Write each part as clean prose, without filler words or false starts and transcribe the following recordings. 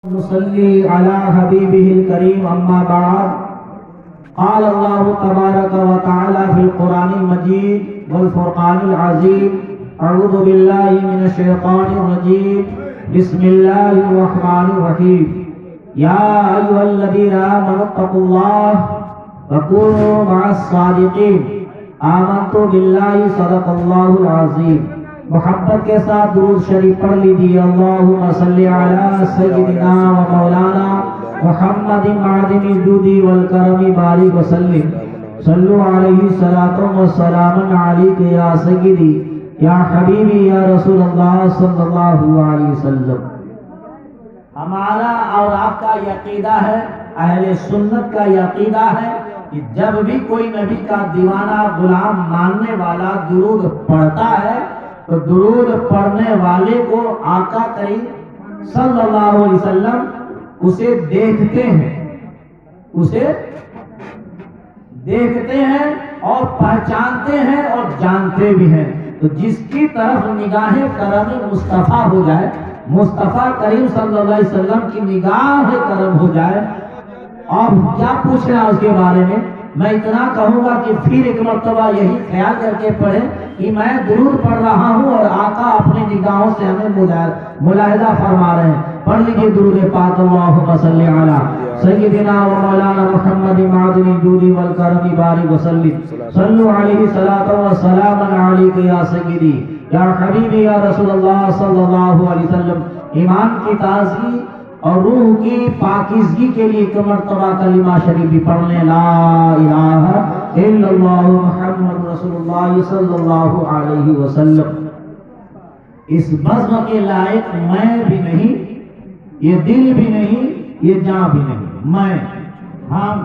نصلي على حبيبه الكريم أما بعد قال الله تبارك وتعالى في القرآن المجيد والفرقان العظيم أعوذ بالله من الشيطان الرجيم بسم الله الرحمن الرحيم يا أيها الذين آمنوا اتقوا الله وكونوا مع الصادقين آمنت بالله صدق الله العظيم. محبت کے ساتھ درود شریف پڑھ لیجیے. اللہم صلی علی سیدنا و مولانا محمد معدن الجود والکرم بارک وسلم. صلو علیہ صلاۃ و سلام علیک یا سیدی یا حبیبی یا رسول اللہ صلی اللہ علیہ وسلم. ہمارا اور آپ کا عقیدہ ہے, اہل سنت کا عقیدہ ہے کہ جب بھی کوئی نبی کا دیوانہ غلام ماننے والا درود پڑھتا ہے تو درود پڑھنے والے کو آقا کریم صلی اللہ علیہ وسلم اسے دیکھتے ہیں اور پہچانتے ہیں اور جانتے بھی ہیں. تو جس کی طرف نگاہ کرم مصطفیٰ ہو جائے, مصطفیٰ کریم صلی اللہ علیہ وسلم کی نگاہ کرم ہو جائے, اور کیا پوچھنا اس کے بارے میں اتنا کہوں گا کہ پھر ایک مرتبہ یہی خیال کر کے پڑھیں کہ میں درود پڑھ رہا ہوں اور آقا اپنی نگاہوں سے ہمیں ملاحظہ فرما رہے ہیں. پڑھ لیجیے درود پاک. اللہم صلی علی سیدنا و مولانا محمد معدن الجود والکرم بارک وسلم. صلو علیہ صلاۃ و سلام علیک یا سیدی یا حبیبی یا رسول اللہ صلی اللہ علیہ وسلم. ایمان کی تازگی اور روح کی پاکیزگی کے لیے ایک مرتبہ کلمہ شریف بھی پڑھ لیں. لا الہ الا اللہ محمد رسول اللہ صلی اللہ علیہ وسلم. اس بزم کے لائق میں بھی نہیں, یہ دل بھی نہیں, یہ جاں بھی نہیں. ہم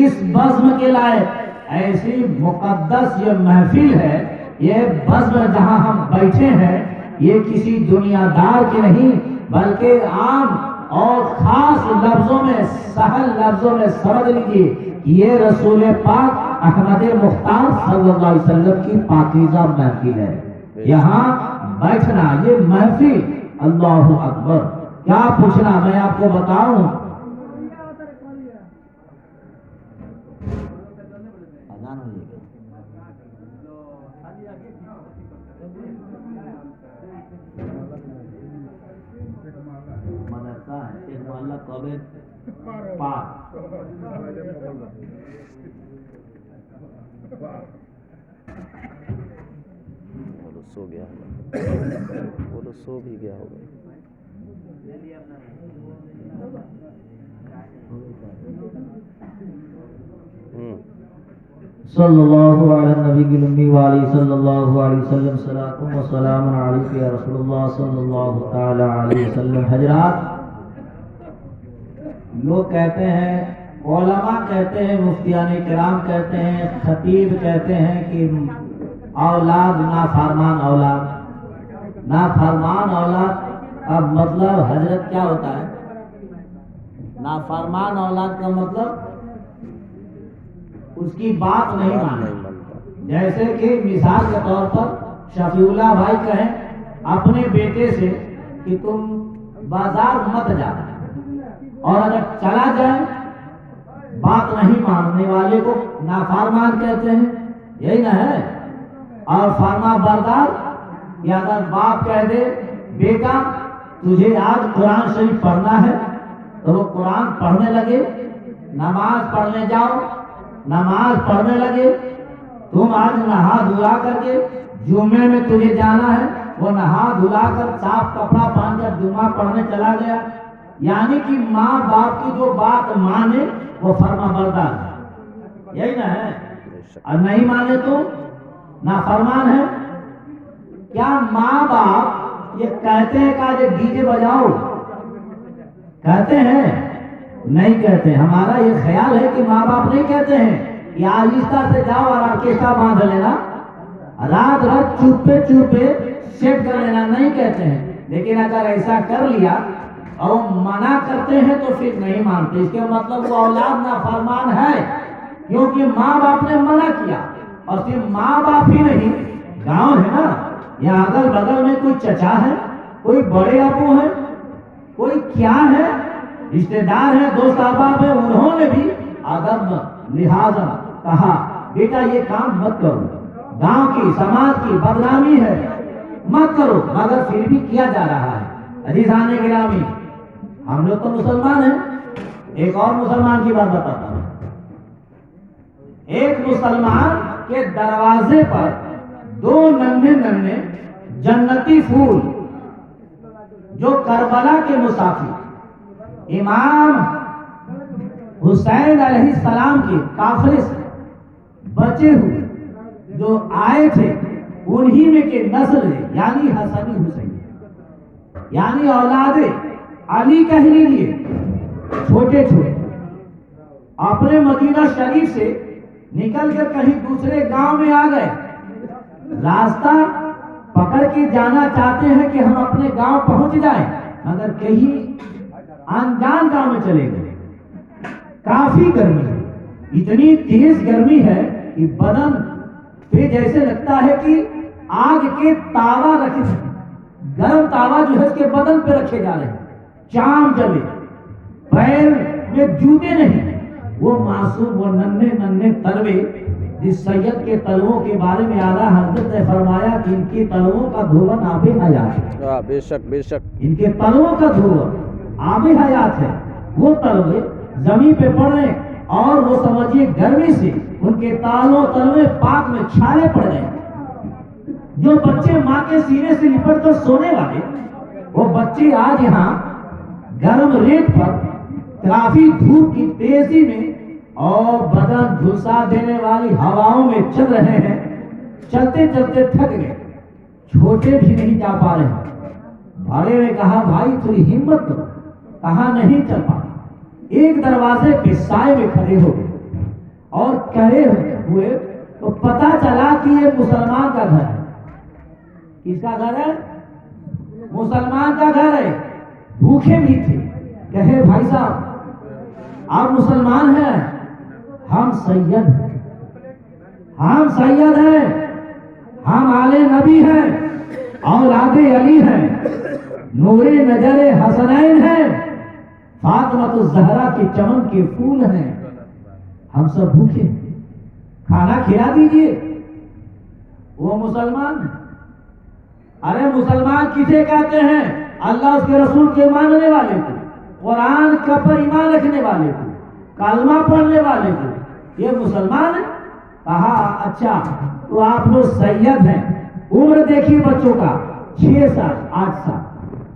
اس بزم کے لائق ایسی مقدس یہ محفل ہے, یہ بزم جہاں ہم بیٹھے ہیں یہ کسی دنیا دار کی نہیں بلکہ عام اور خاص لفظوں میں, سہل لفظوں میں سمجھ لیجیے کہ یہ رسول پاک احمد مختار صلی اللہ علیہ وسلم کی پاکیزہ محفل ہے. یہاں بیٹھنا یہ محفل, اللہ اکبر. کیا پوچھنا میں آپ کو بتاؤں. سو گیا وہ تو سو بھی گیا ہوگا. صلی اللہ علیہ نبی الامی وعلی صلی اللہ علیہ وسلم. صلاۃ و سلام علیک یا رسول اللہ صلی اللہ تعالی علیہ وسلم. حضرات, لوگ کہتے ہیں, علماء کہتے ہیں, مفتیان کرام کہتے ہیں, خطیب کہتے ہیں کہ اولاد نافرمان اولاد, نافرمان اولاد. اب مطلب حضرت کیا ہوتا ہے نافرمان اولاد کا مطلب اس کی بات نہیں مانے. جیسے کہ مثال کے طور پر شفیع اللہ بھائی کہیں اپنے بیٹے سے کہ تم بازار مت جا, اور اگر چلا جائے بات نہیں ماننے والے کو نافرمان کہتے ہیں, یہی نہ ہے. اور فرما بردار, یا اگر باپ کہہ دے بیٹا تجھے آج قرآن شریف پڑھنا ہے تو وہ قرآن پڑھنے لگے, نماز پڑھنے جاؤ, نماز پڑھنے لگے. تم آج نہا دھلا کر کے جمعے میں تجھے جانا ہے, وہ نہا دھلا کر صاف کپڑا پہن کر جمعہ پڑھنے چلا گیا. یعنی کہ ماں باپ کی جو بات مانے وہ فرما بردار ہے, یہی نہ ہے. اور نہیں مانے تو نافرمان ہے. کیا ماں باپ یہ کہتے ہیں کہ ڈی جے بجاؤ, کہتے ہیں؟ نہیں کہتے. ہمارا یہ خیال ہے کہ ماں باپ نہیں کہتے ہیں کہ آہستہ سے جاؤ اور آرکیسٹرا باندھ لینا, رات رات چپے چپے سیٹ کر لینا, نہیں کہتے ہیں. لیکن اگر ایسا کر لیا اور منع کرتے ہیں تو پھر نہیں مانتے. اس کے مطلب وہ اولاد نافرمان ہے, کیونکہ ماں باپ نے منع کیا. اور صرف ماں باپ ہی نہیں, گاؤں ہے نا, یا اگل بغل میں کوئی چچا ہے, کوئی بڑے ابو ہیں, کوئی کیا ہے، رشتے دار ہیں، دوست احباب ہیں، انہوں نے بھی ادب لہذا کہا بیٹا یہ کام مت کرو، گاؤں کی سماج کی بدنامی ہے، مت کرو، مگر پھر بھی کیا جا رہا ہے۔ عزیزان گرامی، ہم لوگ تو مسلمان ہیں۔ ایک اور مسلمان کی بات بتاتا ہوں۔ ایک مسلمان کے دروازے پر دو ننھے ننھے جنتی پھول جو کربلا کے مسافر امام حسین علیہ السلام کے قافلے سے بچے ہوئے جو آئے تھے، انہی میں کے نسل ہے، یعنی حسنی حسین، یعنی اولاد علی کہہ لیجیے، چھوٹے چھوٹے اپنے مدینہ شریف سے نکل کر کہیں دوسرے گاؤں میں آ گئے، راستہ پکڑ کے جانا چاہتے ہیں کہ ہم اپنے گاؤں پہنچ جائیں، مگر کہیں انجان گاؤں میں چلے گئے۔ کافی گرمی ہے، اتنی تیز گرمی ہے کہ بدن پہ جیسے لگتا ہے کہ آگ کے تاوا رکھے، گرم تاوا جو ہے اس کے بدن پہ رکھے جا رہے ہیں، چاند جلے، پیر میں جوتے نہیں۔ وہ معصوم، وہ ننھے ننھے تلوے، جس سید کے تلووں کے بارے میں اعلیٰ حضرت نے فرمایا کہ ان کی تلووں کا دھون آب حیات ہے، بے شک بے شک، ان کے تلووں کا دھون آب حیات ہے۔ وہ تلوے زمین پہ پڑ رہے اور وہ سمجھیے گرمی سے ان کے تالوں تلوے پاک میں چھالے پڑ گئے۔ جو بچے ماں کے سینے سے لپٹ کر سونے والے، وہ بچے آج یہاں گرم ریت پر کافی دھوپ کی تیزی میں اور بدن جھلسا دینے والی ہواؤں میں چل رہے ہیں، چلتے چلتے تھک گئے، چھوٹے بھی نہیں جا پا رہے۔ بڑے نے کہا بھائی تھوڑی ہمت کرو، کہا نہیں چل پا۔ ایک دروازے کے سائے میں کھڑے ہو گئے اور کہے ہوئے تو پتا چلا کہ یہ مسلمان کا گھر ہے۔ کس کا گھر ہے؟ مسلمان کا گھر ہے۔ بھوکے بھی تھے، کہے بھائی صاحب آپ مسلمان ہیں؟ ہم سید ہیں، ہم سید ہیں، ہم آل نبی ہیں، اولاد علی ہیں، نور نظر حسنین ہیں، فاطمہ الزہرا کے چمن کے پھول ہیں، ہم سب بھوکے، کھانا کھلا دیجئے۔ وہ مسلمان ہے۔ ارے مسلمان کسے کہتے ہیں؟ اللہ اس کے رسول کے ماننے والے کو، قرآن کا پر ایمان رکھنے والے کو، کلمہ پڑھنے والے کو، یہ مسلمان ہے۔ کہا اچھا تو آپ لوگ سید ہیں۔ عمر دیکھیے بچوں کا 6 سال 8 سال،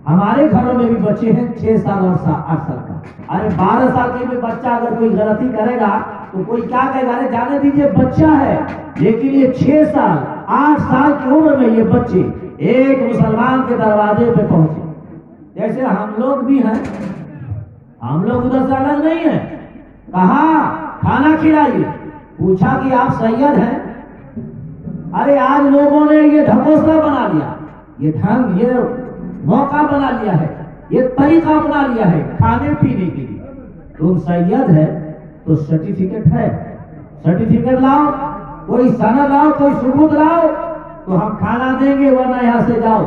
ہمارے گھروں میں بھی بچے ہیں 6 سال اور 8 سال کا۔ ارے 12 سال کے بھی بچہ اگر کوئی غلطی کرے گا تو کوئی کیا کہے گا؟ ارے جانے دیجیے بچہ ہے۔ لیکن یہ 6 سال 8 سال کی عمر میں یہ بچے ایک مسلمان کے دروازے پہ پہنچے۔ جیسے ہم لوگ بھی ہیں، ہم لوگ ادھر سے الگ نہیں ہیں۔ کہا کھانا کھلائیے، پوچھا کہ آپ سید ہیں؟ ارے آج لوگوں نے یہ ڈھکوسلا بنا لیا، یہ ڈھنگ، یہ موقع بنا لیا ہے، یہ طریقہ بنا لیا ہے کھانے پینے کے لیے۔ تم سید ہے تو سرٹیفکیٹ ہے، سرٹیفکیٹ لاؤ، کوئی سند لاؤ، کوئی ثبوت لاؤ تو ہم کھانا دیں گے، ورنہ یہاں سے جاؤ۔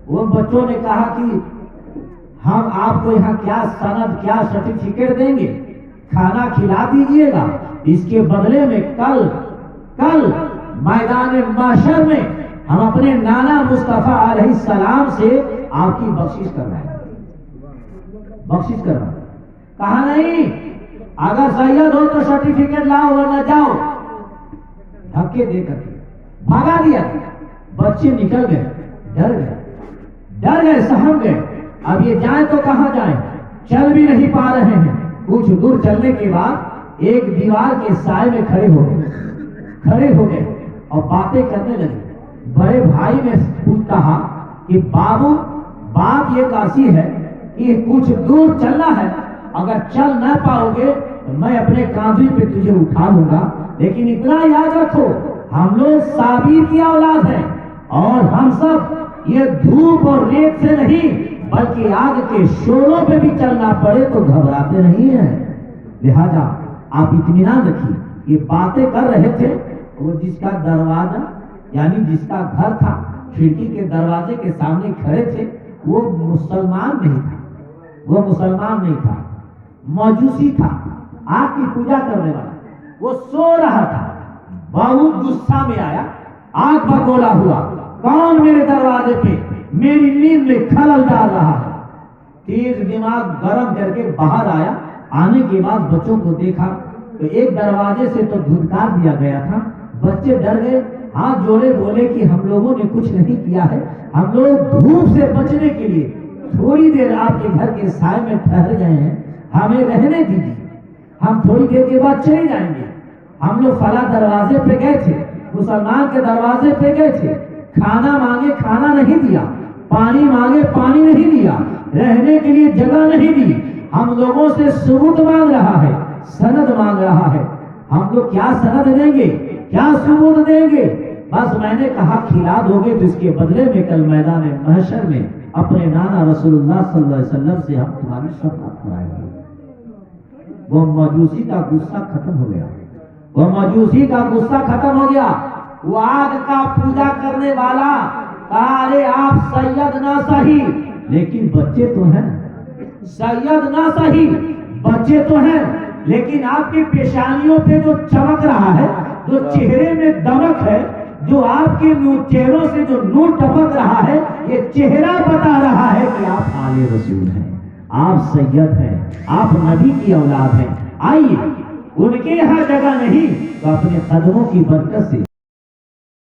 وہ بچوں نے کہا کہ ہم آپ کو یہاں کیا سند کیا سرٹیفکیٹ دیں گے، کھانا کھلا دیجئے گا، اس کے بدلے میں کل میدان محشر میں ہم اپنے نانا مصطفیٰ علیہ السلام سے آپ کی بخشش کر رہے ہیں، بخشش کر رہے ہیں۔ کہا نہیں، اگر سید ہو تو سرٹیفکیٹ لاؤ ورنہ جاؤ۔ دھکے دے کر بھگا دیا۔ بچے نکل گئے، ڈر گئے، سہم گئے۔ اب یہ جائیں تو کہاں جائیں؟ چل بھی نہیں پا رہے ہیں۔ کچھ دور چلنے کے بعد ایک دیوار کے سائے میں کھڑے ہو گئے اور باتیں کرنے لگے۔ بڑے بھائی نے کہا کہ بابو بات یہ کیسی ہے کہ کچھ دور چلنا ہے، اگر چل نہ پاؤ گے تو میں اپنے کاندھے پہ تجھے اٹھا لوں گا، لیکن اتنا یاد رکھو ہم لوگ ثابت کی اولاد ہیں اور ہم سب یہ دھوپ اور ریت سے نہیں بلکہ آگ کے شعلوں پہ بھی چلنا پڑے تو گھبراتے نہیں ہیں۔ لہذا آپ اطمینان رکھیے۔ یہ باتیں کر رہے تھے، وہ جس کا دروازہ یعنی جس کا گھر تھا، کھڑکی کے دروازے کے سامنے کھڑے تھے، وہ مسلمان نہیں تھا، وہ مسلمان نہیں تھا، موجوسی تھا، آگ کی پوجا کرنے والا. وہ سو رہا تھا، بہت غصہ میں آیا، آگ بگولا ہوا، کون میرے دروازے پہ میری نیند میں خلل ڈال رہا ہے. تیز دماغ گرم کر کے باہر آیا. آنے کے بعد بچوں کو دیکھا تو ایک دروازے سے تو دھتکار دیا گیا تھا. بچے ڈر گئے، ہاتھ جوڑے، بولے کہ ہم لوگوں نے کچھ نہیں کیا ہے، ہم لوگ دھوپ سے بچنے کے لیے تھوڑی دیر آپ کے گھر کے سائے میں ٹھہر گئے ہیں، ہمیں رہنے دیجیے، ہم تھوڑی دیر کے بعد چلے جائیں گے. ہم لوگ فلاں دروازے پہ گئے تھے، مسلمان کے دروازے پہ گئے تھے، کھانا مانگے کھانا نہیں دیا، پانی مانگے پانی نہیں دیا، رہنے کے لیے جگہ نہیں دی. ہم لوگوں سے ثبوت مانگ رہا ہے، سند مانگ رہا ہے. ہم لوگ کیا سند دیں گے، کیا ثبوت دیں گے؟ بس میں نے کہا کھلا دو گے تو اس کے بدلے میں کل میدان محشر میں اپنے نانا رسول اللہ صلی اللہ علیہ وسلم سے ہم تمہاری شفاعت کرائیں گے. وہ موجوسی کا غصہ ختم ہو گیا، وہ موجوسی کا غصہ ختم ہو گیا. وہ آگ کا پوجا کرنے والا کہا ارے آپ سید نہ سہی لیکن بچے تو ہیں، سید نہ سہی بچے تو ہیں، لیکن آپ کی پیشانیوں پہ جو چمک رہا ہے، جو چہرے میں دمک ہے، جو آپ کے چہروں سے جو نور ٹپک رہا ہے، یہ چہرہ بتا رہا ہے کہ آپ آل رسول ہیں، آپ سید ہیں، آپ نبی کی اولاد ہیں. آئیے ان کے یہاں جگہ نہیں تو اپنے قدموں کی برکت سے